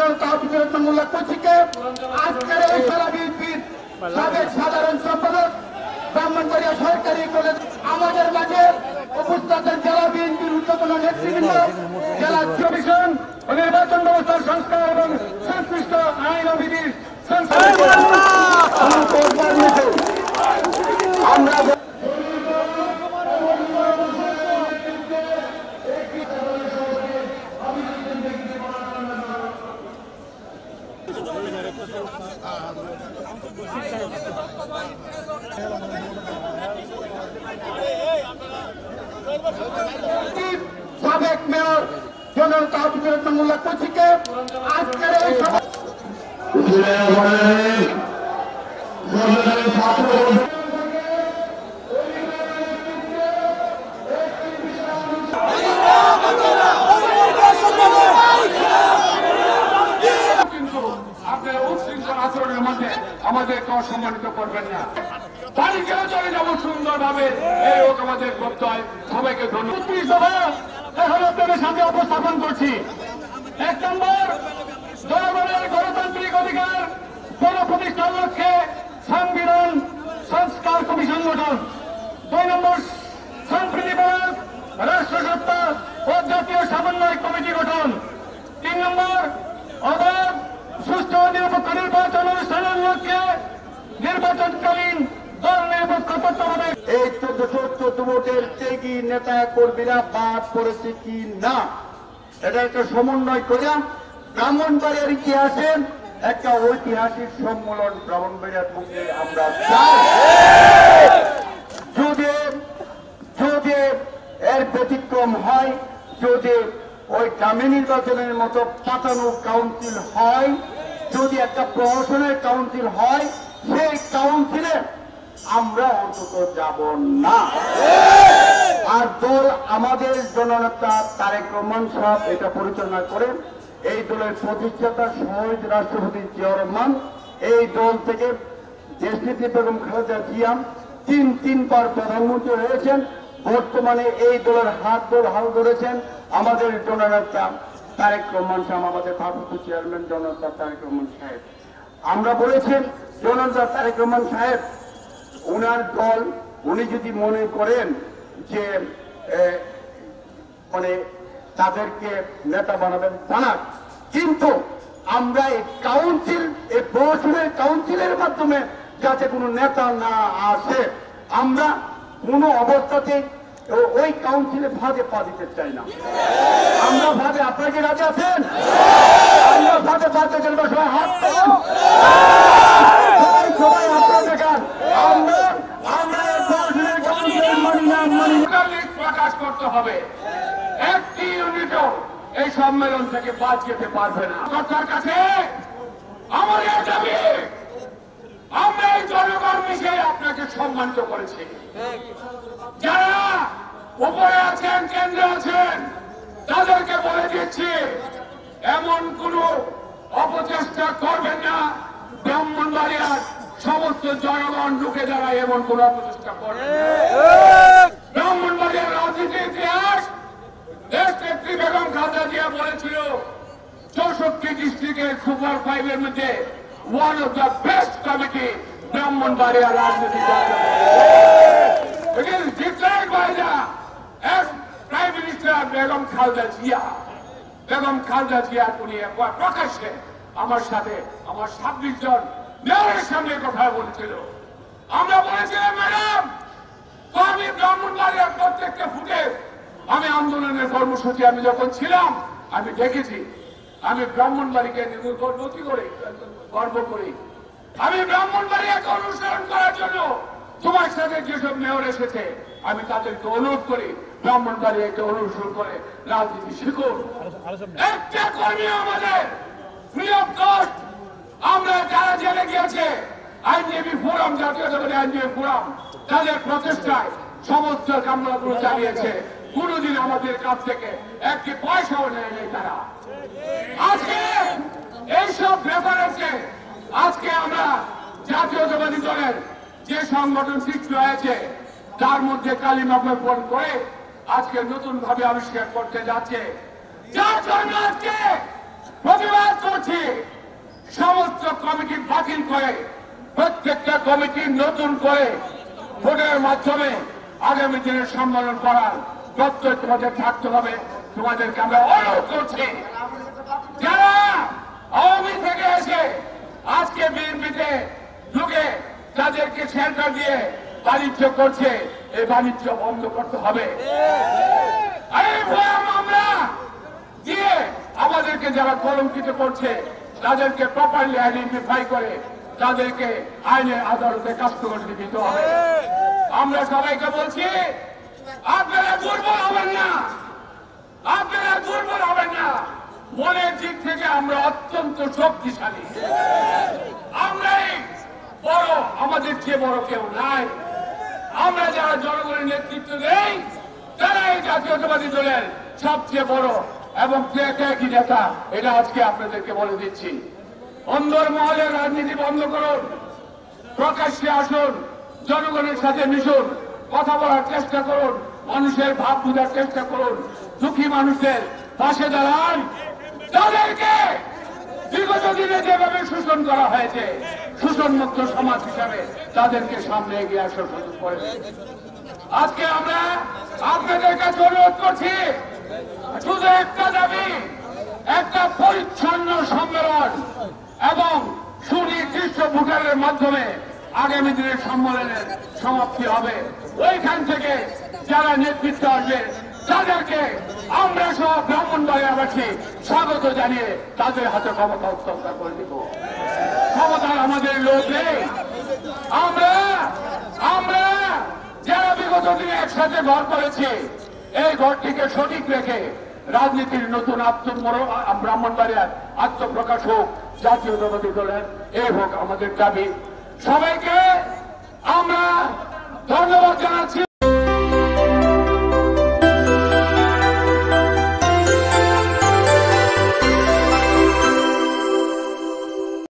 জনতা মোল্লা কোচিকে আজকের এই সারা বিএনপির সাবেক সাধারণ সম্পাদক ব্রাহ্মণবাড়িয়া সরকারি কলেজ আমাদের মাঝে উপস্থিত জেলা বিএনপির উচ্চতন নেতৃবৃন্দ, জেলা কমিশন ও নির্বাচন ব্যবস্থার সংস্কার এবং সংশ্লিষ্ট আইন ও বিধির আমরা সাবেক মেয়র জনতা মোল্লা কোচিকে আজকের এই আপনারা উচ্ছৃঙ্খল আচরণের মধ্যে আমাদেরকে অসম্মানিত করবেন না। বাড়িকেও চলে যাবো সুন্দরভাবে, এই হোক আমাদের প্রত্যয়। সবাইকে ধন্যবাদ। এখন আপনাদের সামনে উপস্থাপন করছি 1 নম্বর জনগণের গণতান্ত্রিক অধিকার পুনঃপ্রতিষ্ঠার লক্ষ্যে সংবিধান সংস্কার কমিশন গঠন। 2 নম্বর সম্প্রীতিমূলক রাষ্ট্রসত্তা ও জাতীয় সমন্বয় কমিটি গঠন। 3 নম্বর অবাধ সুষ্ঠু নিরপেক্ষ নির্বাচন অনুষ্ঠানের লক্ষ্যে নির্বাচনকালীন দল নিরপেক্ষ করতে হবে। এই 1414 ভোটের ত্যাগী নেতা কর্মীরা বাদ পড়েছে কি না, এটা একটা সমন্বয় করে ব্রাহ্মণবাড়িয়ার ইতিহাসে একটা ঐতিহাসিক সম্মেলন ব্রাহ্মণবাড়িয়ার বুকে আমরা চাই। যদি এর ব্যতিক্রম হয়, যদি ওই গ্রামীণ নির্বাচনের মতো পাতানো কাউন্সিল হয়, যদি একটা প্রহসনের কাউন্সিল হয়, সেই কাউন্সিলে আমরা অন্তত যাব না। আর দল আমাদের জননেতা তারেক রহমান সাহেব এটা পরিচালনা করেন। এই দলের প্রতিষ্ঠাতা শহীদ রাষ্ট্রপতি জিয়াউর রহমান, এই দল থেকে দেশনেত্রী বেগম খালেদা জিয়া তিনবার প্রধানমন্ত্রী হয়েছেন। বর্তমানে এই দলের হাল ধরেছেন আমাদের জননেতা তারেক রহমান সাহেব, আমাদের ভারপ্রাপ্ত চেয়ারম্যান জননেতা তারেক রহমান সাহেব। আমরা বলেছেন জননেতা তারেক রহমান সাহেব উনার দল, উনি যদি মনে করেন যে মানে তাদেরকে নেতা বানাবেন বানাক, কিন্তু আমরা এই কাউন্সিল, এই প্রহসনের কাউন্সিলের মাধ্যমে যাতে কোনো নেতা না আসে, আমরা কোনো অবস্থাতে ওই কাউন্সিলে ভাগে পা দিতে চাই না। আমরা ভাগে, আপনারা কি রাজি আছেন? আমরা ভাগে পাতে চলবো, সবাই হাত সবাই আপনারা দেখান। আমরা প্রকাশ করতে হবে, একটি ইউনিটও এই সম্মেলন থেকে বাদ যেতে পারবে না। সরকার কাছে আমাদের দাবি, আমরা এই জনগণ মিশে আপনাকে সম্মানিত করেছি। যারা উপরে আছেন, কেন্দ্রে আছেন, তাদেরকে বলে দিচ্ছি এমন কোন অপচেষ্টা করবেন না। ব্রাহ্মণবাড়িয়ার সমস্ত জনগণ ঢুকে যারা এমন কোন অপচেষ্টা করবেন না। ব্রাহ্মণবাড়িয়ার রাজনীতির ইতিহাস দেশনেত্রী বেগম খালেদা জিয়া বলেছিল 64 ডিস্ট্রিক্টের সুপার 5 এর মধ্যে one of the best committee Brahmanbaria রাজনীতি দল। It is declared by the Prime Minister Begum Khaleda Zia. Begum Khaleda Zia উনি একবার প্রকাশ্যে আমার সাথে আমার 26 জন মেয়রের সামনে কথা বলেছিল। আমরা বলেছিলাম ম্যাডাম, তো আমি ব্রাহ্মণবাড়িয়ার প্রত্যেকটা ফুটে আমি আন্দোলনের কর্মসূচি আমি যখন ছিলাম আমি দেখেছি। আমি ব্রাহ্মণবাড়িকে গর্ব করি। আমি ব্রাহ্মণবাড়িয়াকে অনুসরণ করার জন্য তোমার সাথে যেসব মেয়র এসেছে আমি তাদেরকে অনুরোধ করি ব্রাহ্মণবাড়িয়াকে অনুসরণ করে রাজনীতি শিখুন। একটা কর্মী আমাদের ফ্রি অফ কস্ট, আমরা যারা জেলে গিয়েছে আইনজীবী ফোরাম, জাতীয় আইনজীবী ফোরাম, তাদের প্রচেষ্টায় সমস্ত কামনাগুলো চালিয়েছে। কোনদিন আমাদের কাছ থেকে একটি পয়সাও নেয়নি তারা। আজকে এইসব রেফারেন্সে আজকে আমরা জাতীয়তাবাদী দলের যে সংগঠন সৃষ্টি হয়েছে তার মধ্যে কালিমা বপন করে আজকে নতুন ভাবে আবিষ্কার করতে যাচ্ছে, যার জন্য আজকে প্রতিবাদ করছি সমস্ত কমিটি বাতিল করে প্রত্যেকটা কমিটি নতুন করে ভোটের মাধ্যমে আগামী দিনের সম্মেলন করার প্রত্যয় তোমাদের থাকতে হবে। তোমাদেরকে আমরা অনুরোধ করছি, যারা আওয়ামী থেকে এসে আজকে বিএনপিতে ঢুকে তাদেরকে শেল্টার দিয়ে বাণিজ্য করছে, এই বাণিজ্য বন্ধ করতে হবে। এই ভুয়া মামলা দিয়ে আমাদেরকে যারা কলঙ্কিত করছে তাদেরকে প্রপারলি আইডেন্টিফাই করে তাদেরকে আইনের আদালতে কাস্টডিতে দিতে হবে। আমরা সবাইকে বলছি, আপনারা দুর্বল হবেন না, আপনারা দুর্বল হবেন না। মনের দিক থেকে আমরা অত্যন্ত শক্তিশালী, আমরাই বড়, আমাদের চেয়ে বড় কেউ নাই। আমরা যারা জনগণের নেতৃত্ব দেই তারা এই জাতীয়তাবাদী দলের সবচেয়ে বড় এবং একই নেতা, এটা আজকে আপনাদেরকে বলে দিচ্ছি। অন্দর মহলের রাজনীতি বন্ধ করুন, প্রকাশ্যে আসুন, জনগণের সাথে মিশুন, কথা বলার চেষ্টা করুন, মানুষের ভাব বোঝার চেষ্টা করুন, দুঃখী মানুষের পাশে দাঁড়ান। তাদেরকে বিগত দিনে যেভাবে শোষণ করা হয়েছে শোষণমুক্ত সমাজ হিসাবে তাদেরকে সামনে এগিয়ে আসার সুযোগ করে। আজকে আমরা আপনাদের কাছে অনুরোধ করছি, শুধু একটা দাবি, একটা পরিচ্ছন্ন সম্মেলন এবং সুনির্দিষ্ট ভোটারের মাধ্যমে আগামী দিনের সম্মেলনের সমাপ্তি হবে। ওইখান থেকে যারা নেতৃত্ব আসবে তাদেরকে আমরা সব ব্রাহ্মণবাড়িয়াবাসী স্বাগত জানিয়ে তাদের হাতে ক্ষমতা হস্তান্তর করে দিব। ক্ষমতার আমাদের লোক নেই। আমরা যারা বিগত দিনে একসাথে ঘর করেছি, এই ঘরটিকে সঠিক রেখে রাজনীতির নতুন ব্রাহ্মণবাড়িয়ার আত্মপ্রকাশ হোক, জাতীয়তাবাদী দলের এই হোক আমাদের দাবি। সবাইকে আমরা ধন্যবাদ জানাচ্ছি।